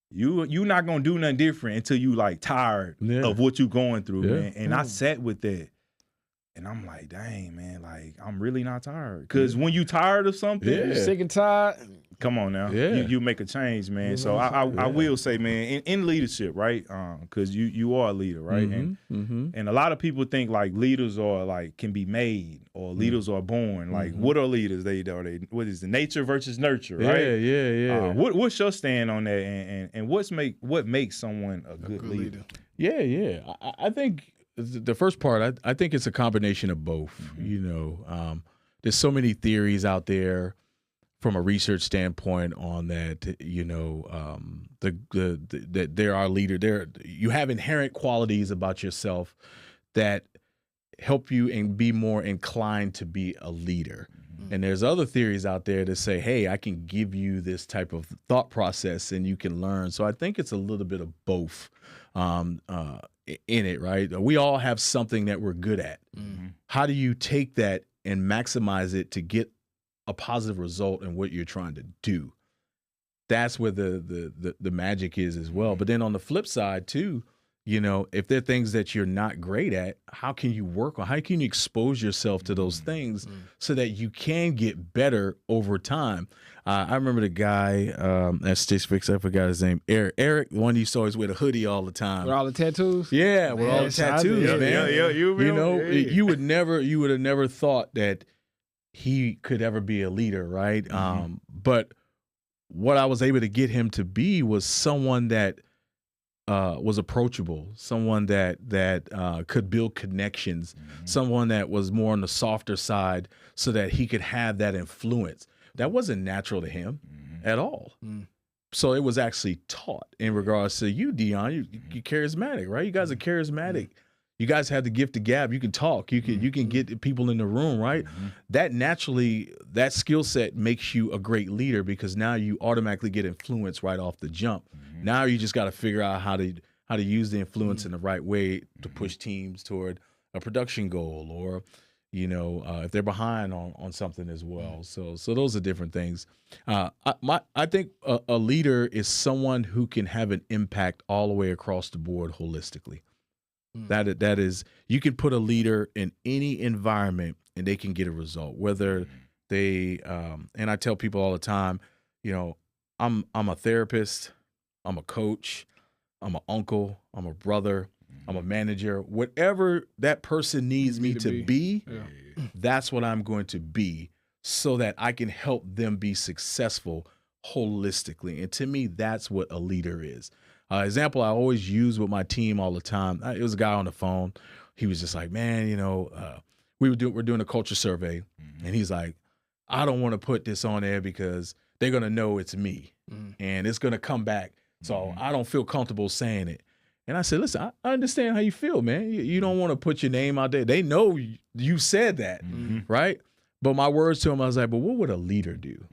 you not gonna do nothing different until you like tired of what you going through, man. And I sat with that, and I'm like, dang, man, like I'm really not tired. Because when you tired of something, you're sick and tired. Come on now, you make a change, man. So I will say, man, in leadership, right? Because you are a leader, right? And a lot of people think like leaders are like can be made or leaders are born. Like what are leaders? They what is the nature versus nurture, right? Yeah. What's your stand on that? And what makes someone a good leader? Yeah. I think the first part, I think it's a combination of both. You know, there's so many theories out there from a research standpoint on that, you know, that there are leaders. You have inherent qualities about yourself that help you and be more inclined to be a leader. And there's other theories out there that say, hey, I can give you this type of thought process and you can learn. So I think it's a little bit of both in it, right? We all have something that we're good at. How do you take that and maximize it to get a positive result in what you're trying to do? That's where the magic is as well. But then on the flip side too, you know, if there are things that you're not great at, how can you work on? How can you expose yourself to those things so that you can get better over time? I remember the guy at Stitch Fix, I forgot his name, Eric, the one who used to always wear the hoodie all the time. With all the tattoos? Yeah, with all the tattoos, man. Yeah, you know, you would have never thought that he could ever be a leader, right? But what I was able to get him to be was someone that was approachable, someone that could build connections, someone that was more on the softer side so that he could have that influence. That wasn't natural to him at all. So it was actually taught in regards to you, Dion. You're charismatic, right? You guys are charismatic. You guys have the gift of gab. You can talk. You can get people in the room, right? That naturally, that skill set makes you a great leader because now you automatically get influence right off the jump. Now you just got to figure out how to use the influence in the right way to push teams toward a production goal, or you know, if they're behind on something as well. So those are different things. I think a leader is someone who can have an impact all the way across the board holistically. That is, you can put a leader in any environment and they can get a result. Whether they and I tell people all the time, you know, I'm a therapist, I'm a coach, I'm an uncle, I'm a brother, I'm a manager. Whatever that person needs me to be, that's what I'm going to be, so that I can help them be successful holistically. And to me, that's what a leader is. Example I always use with my team all the time. It was a guy on the phone. He was just like, man, you know, we're doing a culture survey, and he's like, I don't want to put this on there because they're gonna know it's me, and it's gonna come back. So I don't feel comfortable saying it. And I said, listen, I understand how you feel, man. You don't want to put your name out there. They know you said that, right? But my words to him, I was like, but what would a leader do?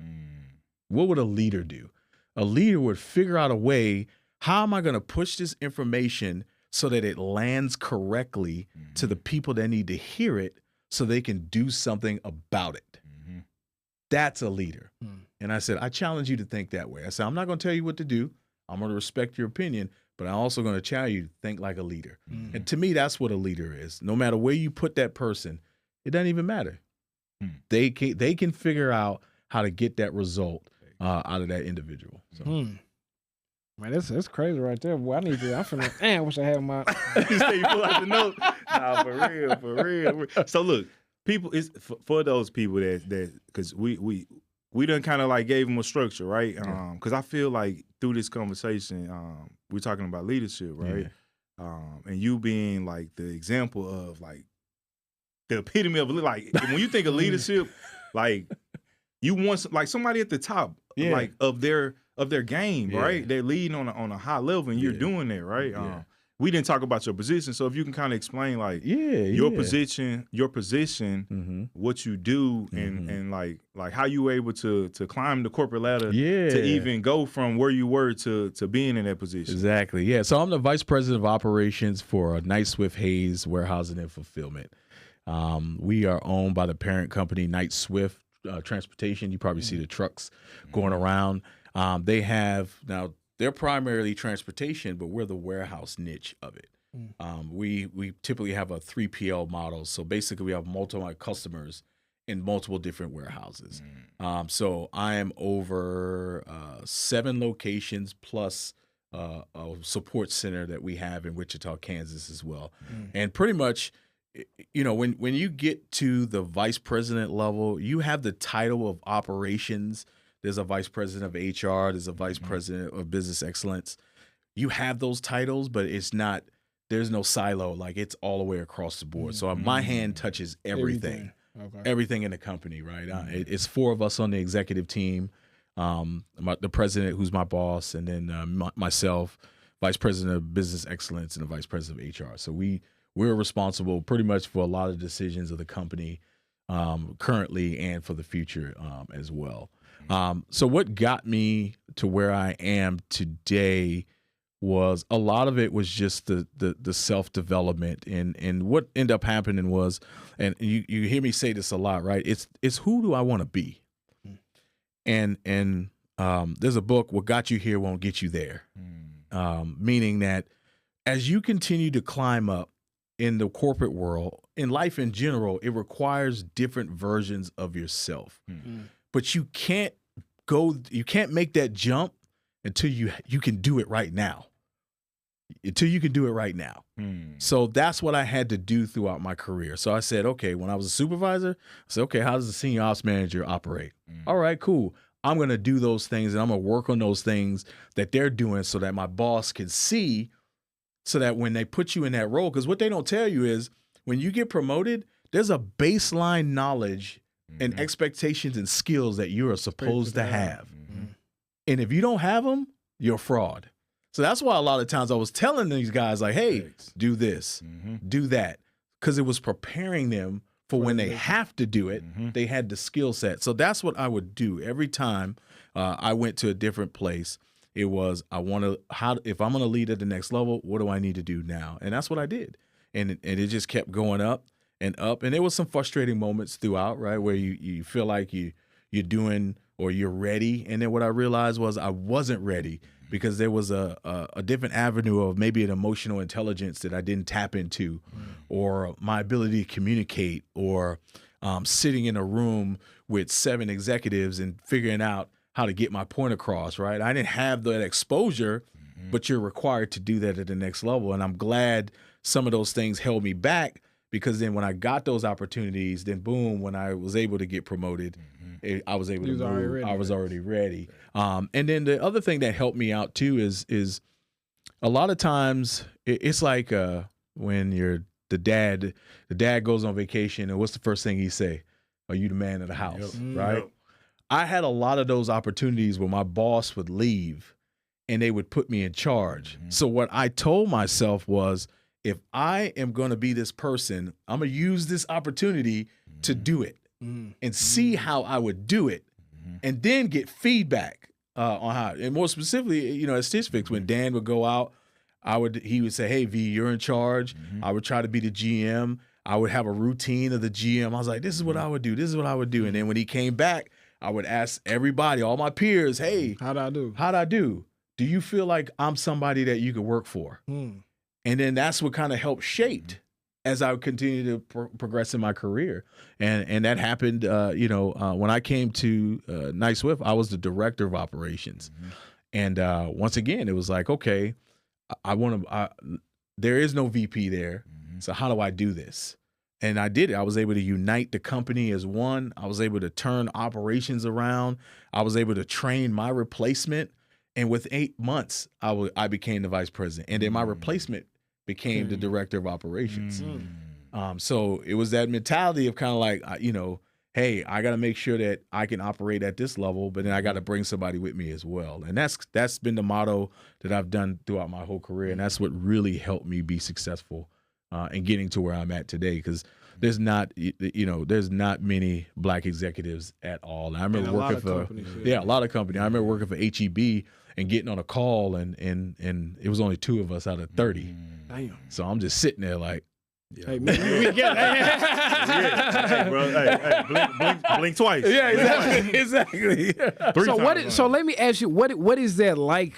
What would a leader do? A leader would figure out a way. How am I going to push this information so that it lands correctly to the people that need to hear it so they can do something about it? That's a leader. And I said, I challenge you to think that way. I said, I'm not going to tell you what to do. I'm going to respect your opinion, but I'm also going to challenge you to think like a leader. And to me, that's what a leader is. No matter where you put that person, it doesn't even matter. They can figure out how to get that result out of that individual. So. Man, that's crazy right there. Boy, I need to. I'm finna. I wish I had my. You say you pull out the note. Nah, for real. So look, people, it's for those people that because we we done kind of like gave them a structure, right? Because I feel like through this conversation, we're talking about leadership, right? And you being like the example of like the epitome of like when you think of leadership, like you want like somebody at the top, like of their game, right? They're leading on a high level, and you're doing that, right? We didn't talk about your position, so if you can kind of explain like your position, what you do, and like how you were able to climb the corporate ladder to even go from where you were to being in that position. Exactly. Yeah. So I'm the vice president of operations for Knight Swift Hayes Warehousing and Fulfillment. We are owned by the parent company Knight Swift Transportation. You probably see the trucks going around. They have now. They're primarily transportation, but we're the warehouse niche of it. We typically have a 3PL model. So basically we have multiple customers in multiple different warehouses. So I am over 7 locations plus a support center that we have in Wichita, Kansas as well. And pretty much, you know, when you get to the vice president level, you have the title of operations. There's a vice president of HR. There's a vice president of business excellence. You have those titles, but it's not, there's no silo. Like it's all the way across the board. So my hand touches everything in the company, right? It's 4 of us on the executive team. The president, who's my boss, and then myself, vice president of business excellence, and the vice president of HR. So we're responsible pretty much for a lot of decisions of the company currently and for the future as well. So what got me to where I am today was a lot of it was just the self-development and what ended up happening was, and you hear me say this a lot, right? It's who do I want to be? And there's a book, What Got You Here Won't Get You There. Meaning that as you continue to climb up in the corporate world, in life in general, it requires different versions of yourself. But you can't make that jump until you can do it right now. So that's what I had to do throughout my career. So I said, okay, when I was a supervisor, I said, okay, how does the senior ops manager operate? All right, cool. I'm going to do those things and I'm going to work on those things that they're doing so that my boss can see, so that when they put you in that role, because what they don't tell you is when you get promoted, there's a baseline knowledge and expectations and skills that you are supposed to have. And if you don't have them, you're a fraud. So that's why a lot of times I was telling these guys like, hey, do this, do that. Because it was preparing them for when they have to do it, they had the skill set. So that's what I would do every time I went to a different place. It was, if I'm going to lead at the next level, what do I need to do now? And that's what I did. And it just kept going up and up. And there was some frustrating moments throughout, right, where you feel like you're doing or you're ready. And then what I realized was I wasn't ready because there was a different avenue of maybe an emotional intelligence that I didn't tap into, or my ability to communicate, or sitting in a room with 7 executives and figuring out how to get my point across, right? I didn't have that exposure, but you're required to do that at the next level. And I'm glad some of those things held me back, because then when I got those opportunities, then boom, when I was able to get promoted, I was able to move. I was already ready. And then the other thing that helped me out too is a lot of times it's like when the dad goes on vacation, and what's the first thing he say? Are you the man of the house, right? Yep. I had a lot of those opportunities where my boss would leave and they would put me in charge. So what I told myself was, if I am going to be this person, I'm going to use this opportunity to do it and see how I would do it, and then get feedback on how. And more specifically, at Stitch Fix, when Dan would go out, he would say, hey, V, you're in charge. I would try to be the GM. I would have a routine of the GM. I was like, this is what I would do. This is what I would do. And then when he came back, I would ask everybody, all my peers, hey, how'd I do? Do you feel like I'm somebody that you could work for? And then that's what kind of helped shaped as I continued to progress in my career. And that happened, when I came to Knight Swift, I was the director of operations. And once again, it was like, okay, there is no VP there. So how do I do this? And I did it. I was able to unite the company as one. I was able to turn operations around. I was able to train my replacement. And with 8 months, I became the vice president. And then my replacement became the director of operations. So it was that mentality of kind of like, hey, I got to make sure that I can operate at this level, but then I got to bring somebody with me as well. And that's been the motto that I've done throughout my whole career. And that's what really helped me be successful in getting to where I'm at today. Because there's not many black executives at all. And I remember working for a lot of companies. I remember working for HEB and getting on a call and it was only 2 of us out of 30. Damn. So I'm just sitting there like, hey, man, we get Hey, bro. Hey, blink twice. Yeah, exactly. So let me ask you, what is that like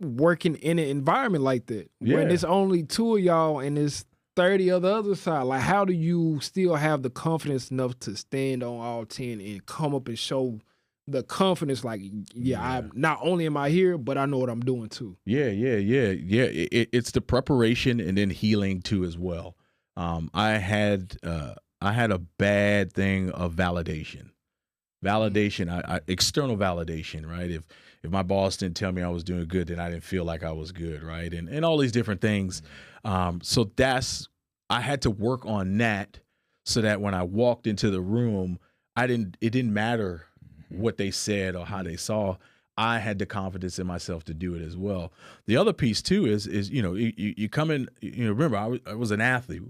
working in an environment like that? When there's only 2 of y'all and there's 30 on the other side. Like, how do you still have the confidence enough to stand on all 10 and come up and show the confidence? Like, I'm not only am I here, but I know what I'm doing too. Yeah. It's the preparation and then healing too as well. I had a bad thing of validation, external validation, right? If my boss didn't tell me I was doing good, then I didn't feel like I was good, right? And all these different things. So I had to work on that so that when I walked into the room, it didn't matter what they said or how they saw. I had the confidence in myself to do it as well. The other piece too is you come in, remember I was an athlete.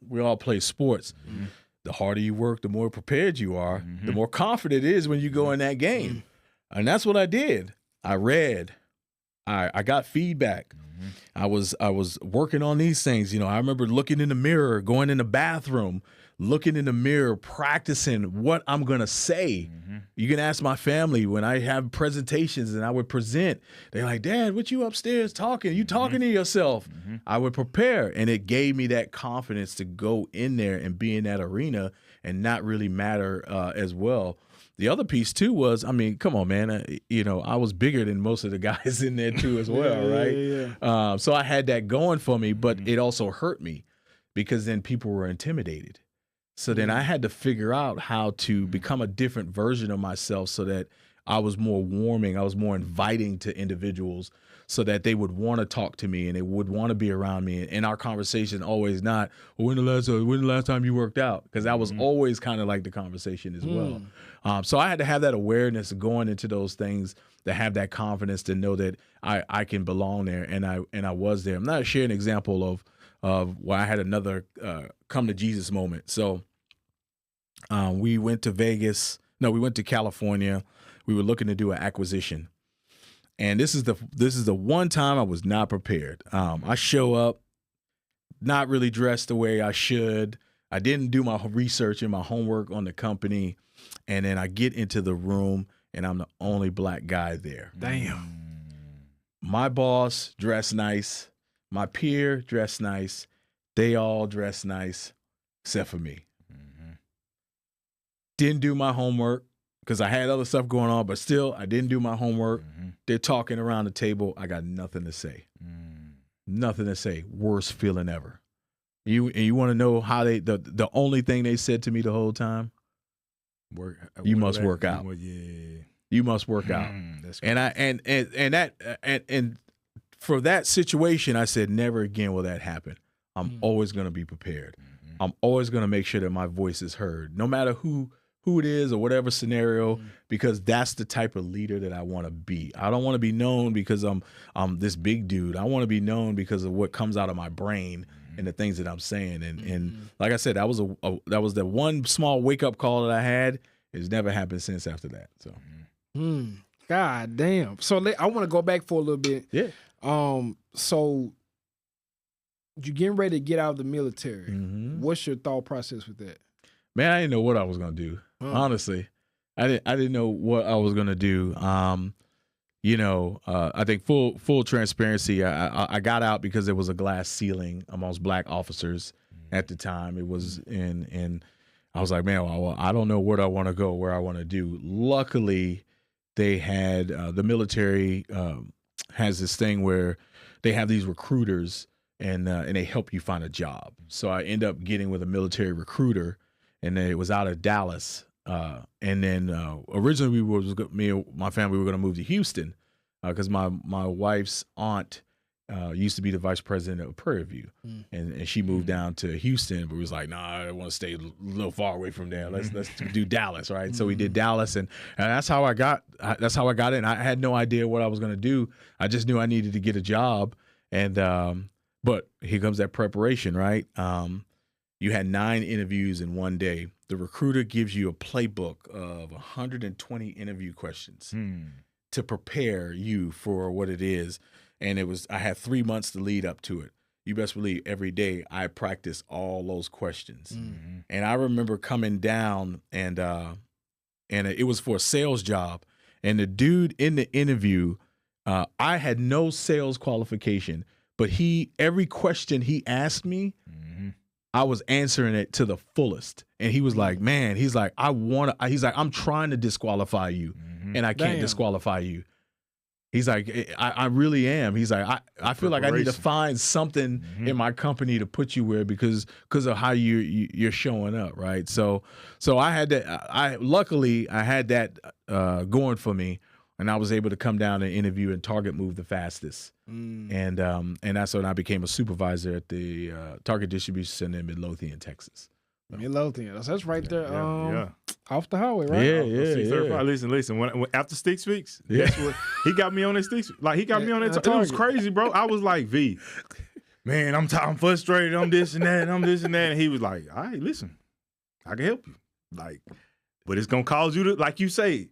We all play sports. Mm-hmm. The harder you work, the more prepared you are, the more confident it is when you go in that game. And that's what I did. I read. I got feedback. I was working on these things. I remember looking in the mirror, going in the bathroom, looking in the mirror, practicing what I'm going to say. You can ask my family when I have presentations and I would present. They're like, Dad, what you upstairs talking? You talking to yourself? I would prepare. And it gave me that confidence to go in there and be in that arena and not really matter as well. The other piece too was, come on, man. I was bigger than most of the guys in there too as well, right? So I had that going for me, but it also hurt me because then people were intimidated. So then I had to figure out how to become a different version of myself so that I was more warming, I was more inviting to individuals so that they would want to talk to me and they would want to be around me. And our conversation always not, when the last time you worked out? Because that was always kind of like the conversation as well. So I had to have that awareness going into those things, to have that confidence to know that I can belong there, and I was there. I'm not sharing an example of where I had another come to Jesus moment. So we went to Vegas. No, we went to California. We were looking to do an acquisition. And this is the one time I was not prepared. I show up, not really dressed the way I should. I didn't do my research and my homework on the company. And then I get into the room, and I'm the only black guy there. Damn. My boss dressed nice. My peer dressed nice. They all dressed nice, except for me. Didn't do my homework because I had other stuff going on, but still, I didn't do my homework. They're talking around the table. I got nothing to say. Nothing to say. Worst feeling ever. You want to know how the only thing they said to me the whole time? You must work out. You must work out. And for that situation, I said, never again will that happen. I'm always going to be prepared. I'm always going to make sure that my voice is heard, no matter who it is or whatever scenario, because that's the type of leader that I want to be. I don't want to be known because I'm this big dude. I want to be known because of what comes out of my brain and the things that I'm saying. And like I said, that was the one small wake up call that I had. It's never happened since after that. So, God damn. So I want to go back for a little bit. Yeah. So you getting ready to get out of the military. What's your thought process with that? Man, I didn't know what I was gonna do. Honestly, I didn't know what I was gonna do. I think full transparency. I got out because there was a glass ceiling amongst black officers at the time. It was and I was like, man, well, I don't know where I want to go, where I want to do. Luckily, they had the military has this thing where they have these recruiters and they help you find a job. So I end up getting with a military recruiter, and then it was out of Dallas. And then originally me and my family were going to move to Houston because my wife's aunt used to be the vice president of Prairie View, and she moved down to Houston, but was like, nah, I want to stay a little far away from there. Let's do Dallas, right? So we did Dallas, and that's how I got in. I had no idea what I was going to do. I just knew I needed to get a job, and but here comes that preparation, right? You had 9 interviews in one day. The recruiter gives you a playbook of 120 interview questions to prepare you for what it is. And I had 3 months to lead up to it. You best believe every day I practiced all those questions. Mm-hmm. And I remember coming down and it was for a sales job. And the dude in the interview, I had no sales qualification, but every question he asked me, I was answering it to the fullest. And he was like, man, he's like, I'm trying to disqualify you and I can't disqualify you. He's like, I really am. He's like, I feel like I need to find something in my company to put you where because of how you're showing up, right? So I had that. Luckily I had that going for me, and I was able to come down and interview, and Target moved the fastest. And that's when I became a supervisor at the Target Distribution Center in Midlothian, Texas. Midlothian, that's right there. Off the highway, right? Yeah. Listen. When after Stick Speaks, guess what? He got me on that Stick. Like he got me on that. It was crazy, bro. I was like, V, man, I'm frustrated. I'm this and that. And he was like, all right, listen, I can help you. Like, but it's gonna cause you to, like you say,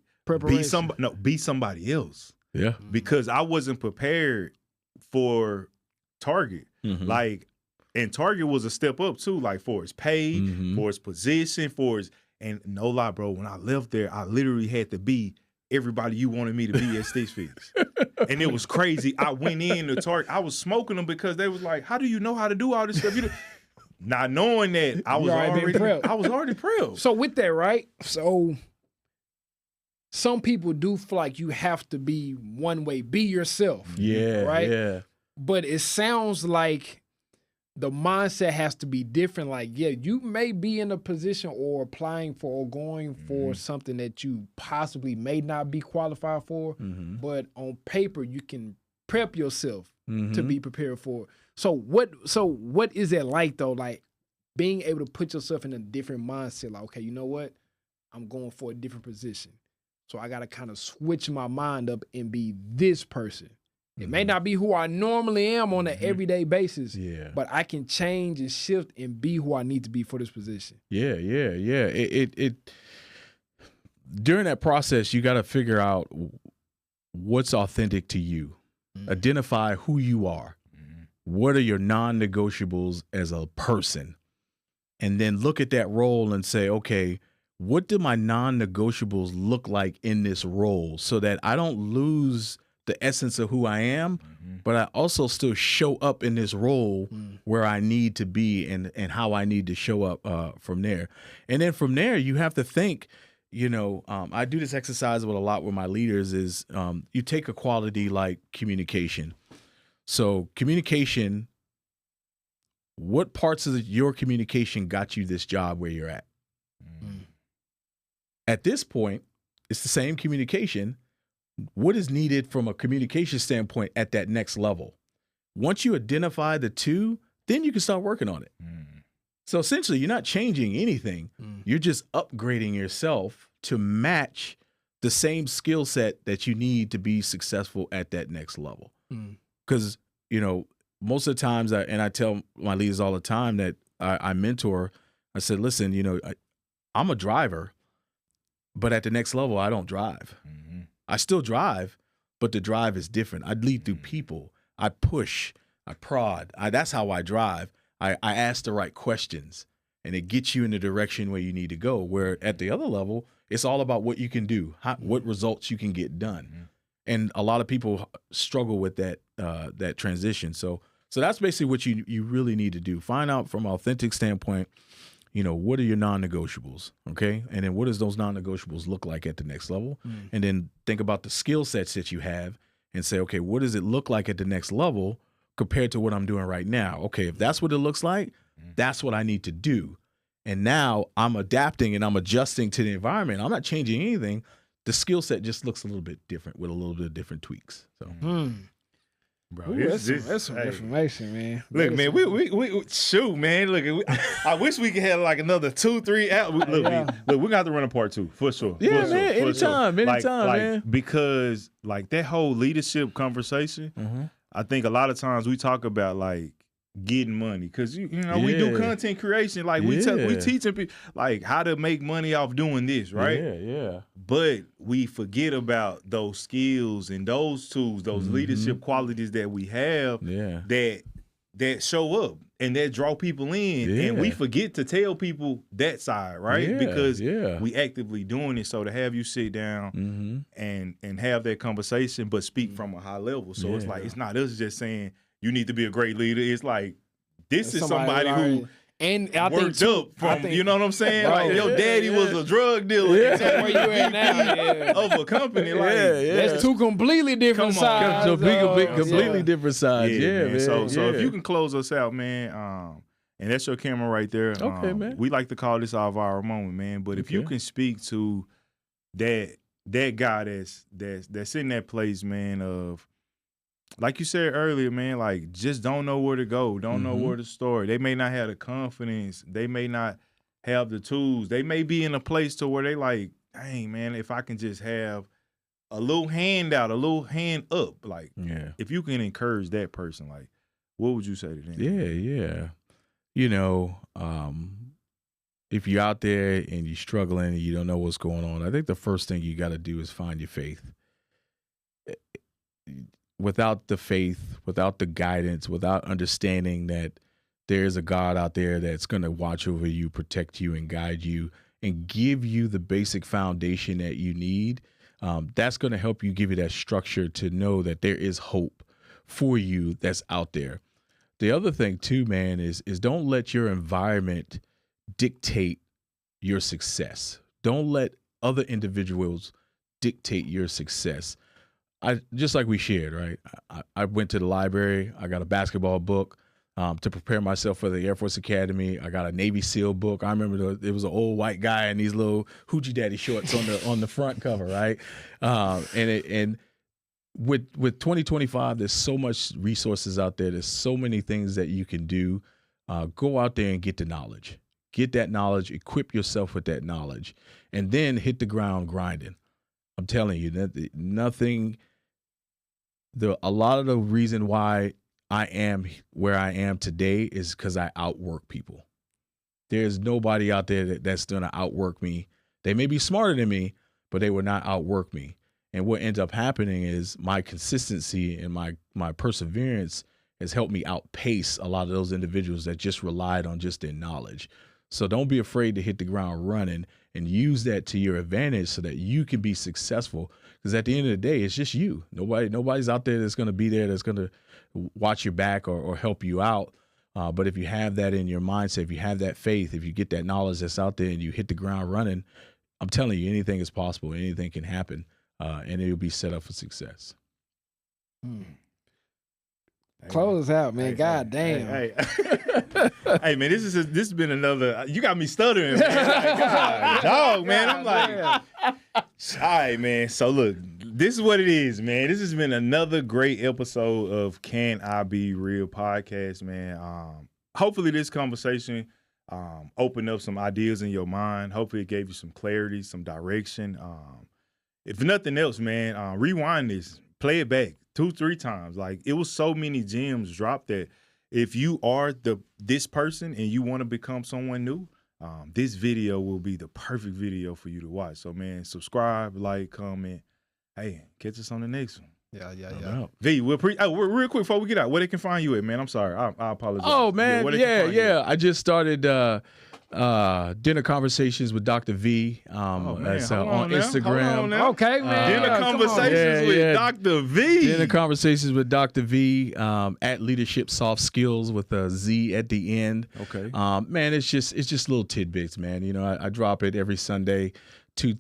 be somebody else. Yeah. Because I wasn't prepared for Target. Like, and Target was a step up too, like for his pay, for his position, and no lie, bro, when I left there, I literally had to be everybody you wanted me to be at Stitch Fix. And it was crazy. I went in to Target. I was smoking them because they was like, how do you know how to do all this stuff? Not knowing that, I was already prepped. So with that, right? So some people do feel like you have to be one way, be yourself. Yeah. Right? Yeah. But it sounds like the mindset has to be different. Like, yeah, you may be in a position or applying for or going for something that you possibly may not be qualified for, but on paper you can prep yourself to be prepared for it. So what is it like though? Like being able to put yourself in a different mindset. Like, okay, you know what? I'm going for a different position. So I got to kind of switch my mind up and be this person. It may not be who I normally am on an everyday basis, but I can change and shift and be who I need to be for this position. Yeah. It during that process, you got to figure out what's authentic to you. Identify who you are. What are your non-negotiables as a person? And then look at that role and say, okay, what do my non-negotiables look like in this role so that I don't lose the essence of who I am, but I also still show up in this role where I need to be and how I need to show up from there. And then from there, you have to think, I do this exercise a lot with my leaders is you take a quality like communication. So communication, what parts of your communication got you this job where you're at? At this point, it's the same communication. What is needed from a communication standpoint at that next level? Once you identify the two, then you can start working on it. So essentially, you're not changing anything. You're just upgrading yourself to match the same skill set that you need to be successful at that next level. Because, most of the times, I tell my leaders all the time that I mentor, I said, listen, I'm a driver, but at the next level, I don't drive. I still drive, but the drive is different. I lead through people. I push. I prod. That's how I drive. I ask the right questions, and it gets you in the direction where you need to go. Where at the other level, it's all about what you can do, what results you can get done. And a lot of people struggle with that transition. So that's basically what you really need to do. Find out from an authentic standpoint, what are your non-negotiables, okay? And then what does those non-negotiables look like at the next level? And then think about the skill sets that you have and say, okay, what does it look like at the next level? compared to what I'm doing right now. Okay, if that's what it looks like, that's what I need to do. And now I'm adapting and I'm adjusting to the environment. I'm not changing anything. The skill set just looks a little bit different with a little bit of different tweaks. So, bro, Ooh, that's some information, man. Look, man, we shoot, man. Look, I wish we could have like another 2-3 out. Look, we're gonna have to run a part 2 for sure. Yeah, for man, sure, anytime, man. Because like that whole leadership conversation, I think a lot of times we talk about like getting money because you know we do content creation, like we teaching people like how to make money off doing this, right? Yeah. But we forget about those skills and those tools, those leadership qualities that we have that show up and that draw people in, and we forget to tell people that side, right? Because we actively doing it. So to have you sit down and have that conversation, but speak from a high level, so it's like it's not us just saying you need to be a great leader. It's like this is somebody who worked up from, you know what I'm saying? Like your daddy was a drug dealer. Yeah. Where you at now? Of a company. Like that's two completely different sides. Completely different sides. Yeah, man. So if you can close us out, man, and that's your camera right there. Okay, man. We like to call this our viral moment, man. But if you can speak to that guy that's in that place, man, of like you said earlier, man, like just don't know where to go, don't know where to start. They may not have the confidence. They may not have the tools. They may be in a place to where they like, dang, man, if I can just have a little hand out, a little hand up, like if you can encourage that person, like what would you say to them? Yeah. You know, if you're out there and you're struggling and you don't know what's going on, I think the first thing you got to do is find your faith. Without the faith, without the guidance, without understanding that there is a God out there that's going to watch over you, protect you, and guide you, and give you the basic foundation that you need, that's going to help you, give you that structure to know that there is hope for you that's out there. The other thing too, man, is don't let your environment dictate your success. Don't let other individuals dictate your success. Just like we shared, right? I went to the library. I got a basketball book to prepare myself for the Air Force Academy. I got a Navy SEAL book. I remember there was an old white guy in these little hoochie daddy shorts on the front cover, right? And with 2025, there's so much resources out there. There's so many things that you can do. Go out there and get the knowledge. Get that knowledge. Equip yourself with that knowledge, and then hit the ground grinding. I'm telling you that a lot of the reason why I am where I am today is because I outwork people. There's nobody out there that's going to outwork me. They may be smarter than me, but they will not outwork me. And what ends up happening is my consistency and my perseverance has helped me outpace a lot of those individuals that just relied on just their knowledge. So don't be afraid to hit the ground running and use that to your advantage so that you can be successful. Because at the end of the day, it's just you. Nobody's out there that's going to be there that's going to watch your back or help you out. But if you have that in your mindset, if you have that faith, if you get that knowledge that's out there and you hit the ground running, I'm telling you, anything is possible. Anything can happen, and it'll be set up for success. Close us out, man. God damn. Hey, man, this has been another. You got me stuttering, man. Like, God, dog, man. I'm like, all right, man. So look, this is what it is, man. This has been another great episode of Can I Be Real podcast, man. Hopefully, this conversation opened up some ideas in your mind. Hopefully, it gave you some clarity, some direction. If nothing else, man, rewind this, play it back 2-3 times. Like, it was so many gems dropped that if you are this person and you want to become someone new, this video will be the perfect video for you to watch. So, man, subscribe, like, comment. Hey, catch us on the next one. Yeah. V, real quick before we get out, where they can find you at, man? I'm sorry, I apologize. Oh, man, yeah. I just started dinner conversations with Dr. V on Instagram. Okay, man. Dinner conversations with Dr. V. Dinner conversations with Dr. V at Leadership Soft Skills with a Z at the end. Okay. Man, it's just little tidbits, man. You know, I drop it every Sunday, 2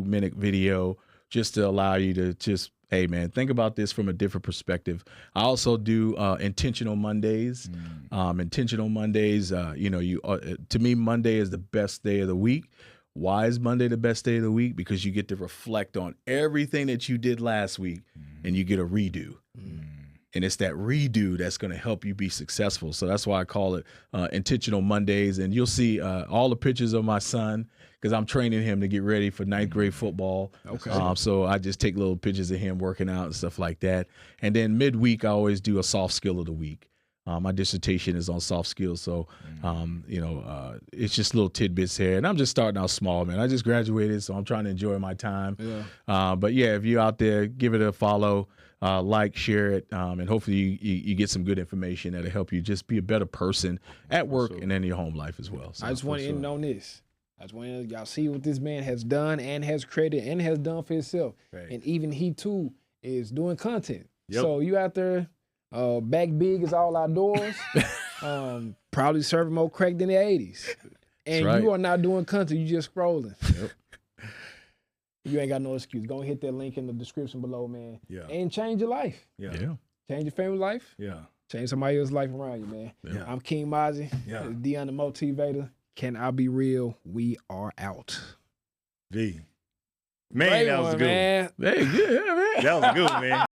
minute video, just to allow you to just hey, man, think about this from a different perspective. I also do intentional Mondays. Intentional Mondays, to me, Monday is the best day of the week. Why is Monday the best day of the week? Because you get to reflect on everything that you did last week and you get a redo. And it's that redo that's going to help you be successful. So that's why I call it intentional Mondays. And you'll see all the pictures of my son because I'm training him to get ready for ninth grade football. Okay. So I just take little pictures of him working out and stuff like that. And then midweek, I always do a soft skill of the week. My dissertation is on soft skills. So, it's just little tidbits here. And I'm just starting out small, man. I just graduated, so I'm trying to enjoy my time. Yeah. But, yeah, if you're out there, give it a follow. Like, share it, and hopefully you get some good information that'll help you just be a better person at work and in your home life as well. So, I just want to end on this. I just want y'all see what this man has done and has created and has done for himself. Right. And even he, too, is doing content. Yep. So you out there, back big is all outdoors, probably serving more crack than the 80s. And right. you are not doing content, you just scrolling. Yep. You ain't got no excuse. Go and hit that link in the description below, man. Yeah. And change your life. Yeah. Change your family life. Yeah. Change somebody else's life around you, man. Yeah. I'm King Mozzie. Yeah. Dion the Motivator. Can I be real? We are out. V. Man, Great that was one, good. Man. Hey, yeah, man. That was good, man.